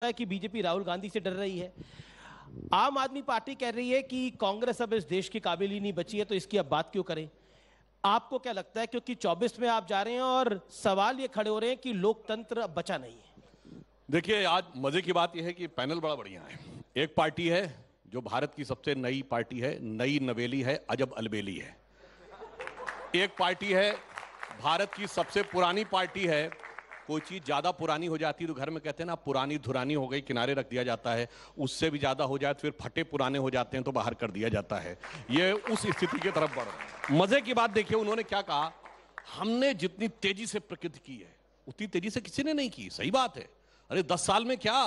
है कि बीजेपी राहुल गांधी से डर रही है। आम आदमी पार्टी कह रही है कि कांग्रेस अब इस देश की काबिल ही नहीं बची है, तो इसकी अब बात क्यों करें। आपको क्या लगता है, क्योंकि 24 में आप जा रहे हैं और सवाल ये खड़े हो रहे हैं कि लोकतंत्र अब बचा नहीं है। देखिए, आज मजे की बात यह है कि पैनल बड़ा बढ़िया है। एक पार्टी है जो भारत की सबसे नई पार्टी है, नई नवेली है, अजब अलबेली है। एक पार्टी है भारत की सबसे पुरानी पार्टी है। कोई चीज ज्यादा पुरानी हो जाती है तो घर में कहते हैं ना, पुरानी धुरानी हो गई, किनारे रख दिया जाता है। उससे भी ज्यादा हो जाए तो फिर फटे पुराने हो जाते हैं तो बाहर कर दिया जाता है। ये उस स्थिति की तरफ बढ़ रहा है। मजे की बात देखिए, उन्होंने क्या कहा, हमने जितनी तेजी से प्रगति की है उतनी तेजी से किसी ने नहीं की। सही बात है। अरे 10 साल में क्या,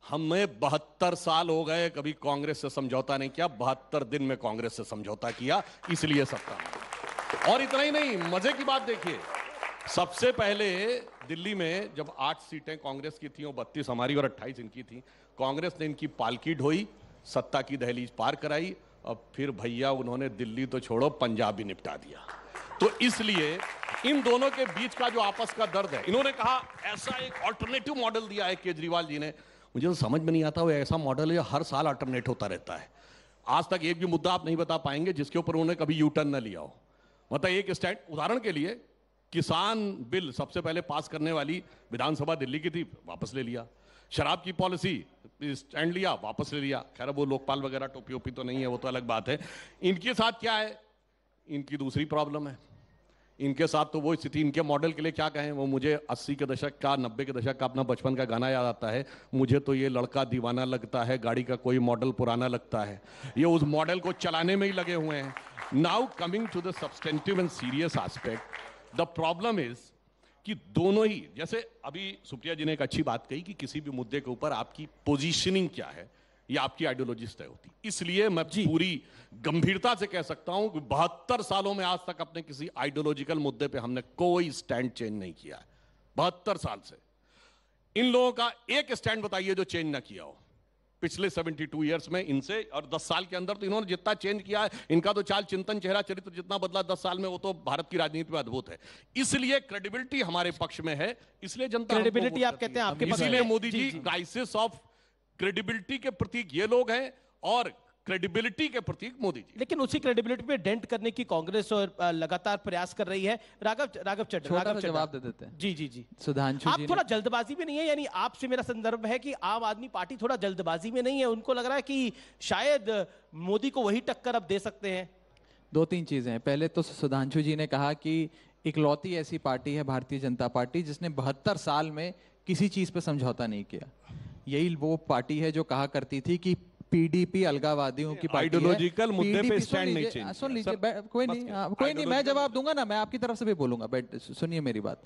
हमें 72 साल हो गए, कभी कांग्रेस से समझौता नहीं किया। 72 दिन में कांग्रेस से समझौता किया, इसलिए सत्ता में। और इतना ही नहीं, मजे की बात देखिए, सबसे पहले दिल्ली में जब 8 सीटें कांग्रेस की थी, 32 हमारी और 28 इनकी थी, कांग्रेस ने इनकी पालकी ढोई, सत्ता की दहलीज पार कराई, और फिर भैया उन्होंने दिल्ली तो छोड़ो पंजाब भी निपटा दिया। तो इसलिए इन दोनों के बीच का जो आपस का दर्द है, इन्होंने कहा ऐसा एक ऑल्टरनेटिव मॉडल दिया है केजरीवाल जी ने। मुझे तो समझ में नहीं आता, वो ऐसा मॉडल है हर साल अल्टरनेट होता रहता है। आज तक एक भी मुद्दा आप नहीं बता पाएंगे जिसके ऊपर उन्होंने कभी यू टर्न न लिया हो। मतलब एक स्टैंड, उदाहरण के लिए किसान बिल सबसे पहले पास करने वाली विधानसभा दिल्ली की थी, वापस ले लिया। शराब की पॉलिसी स्टैंड लिया, वापस ले लिया। खैर वो लोकपाल वगैरह टोपी ओपी तो नहीं है, वो तो अलग बात है। इनके साथ क्या है, इनकी दूसरी प्रॉब्लम है। इनके साथ तो वो स्थिति, इनके मॉडल के लिए क्या कहें, वो मुझे 80 के दशक का, 90 के दशक का अपना बचपन का गाना याद आता है, मुझे तो ये लड़का दीवाना लगता है, गाड़ी का कोई मॉडल पुराना लगता है। ये उस मॉडल को चलाने में ही लगे हुए हैं। Now coming to the substantive and serious aspect, the problem is कि दोनों ही, जैसे अभी सुप्रिया जी ने एक अच्छी बात कही कि किसी भी मुद्दे के ऊपर आपकी पोजीशनिंग क्या है, ये आपकी आइडियोलॉजी तय होती। इसलिए मैं पूरी गंभीरता से कह सकता हूं कि 72 सालों में आज तक अपने किसी आइडियोलॉजिकल मुद्दे पे हमने कोई स्टैंड चेंज नहीं किया है। 72 साल से इन लोगों का एक स्टैंड बताइए जो चेंज ना किया हो पिछले 72 इयर्स में इनसे। और 10 साल के अंदर तो इन्होंने जितना चेंज किया है, इनका तो चाल चिंतन चेहरा चरित्र जितना बदला 10 साल में, वो तो भारत की राजनीति में अद्भुत है। इसलिए क्रेडिबिलिटी हमारे पक्ष में है, इसलिए जनता क्रेडिबिलिटी आप कहते हैं आपके पास, इसीलिए Modi ji crisis of credibility के प्रतीक ये लोग हैं और क्रेडिबिलिटी के प्रतीक मोदी जी। लेकिन उसी क्रेडिबिलिटी पे डेंट करने की कांग्रेस और लगातार प्रयास कर रही है। राघव चड्ढा जवाब दे देते हैं। जी सुधांशु आप जी थोड़ा जल्दबाजी में नहीं है, यानी आपसे मेरा संदर्भ है कि आम आदमी पार्टी थोड़ा जल्दबाजी में नहीं है। उनको लग रहा है कि शायद मोदी को वही टक्कर अब दे सकते हैं। 2-3 चीजें हैं। पहले तो सुधांशु जी ने कहा कि इकलौती ऐसी पार्टी है भारतीय जनता पार्टी जिसने 72 साल में किसी चीज पे समझौता नहीं किया। यही वो पार्टी है जो कहा करती थी कि पीडीपी अलगावादियों की पार्टी है। आइडियोलॉजिकल मुद्दे पे स्टैंड नहीं चेंज। सुन लीजिए, कोई नहीं, मैं जवाब दूंगा ना, मैं आपकी तरफ से भी बोलूंगा। सुनिए मेरी बात।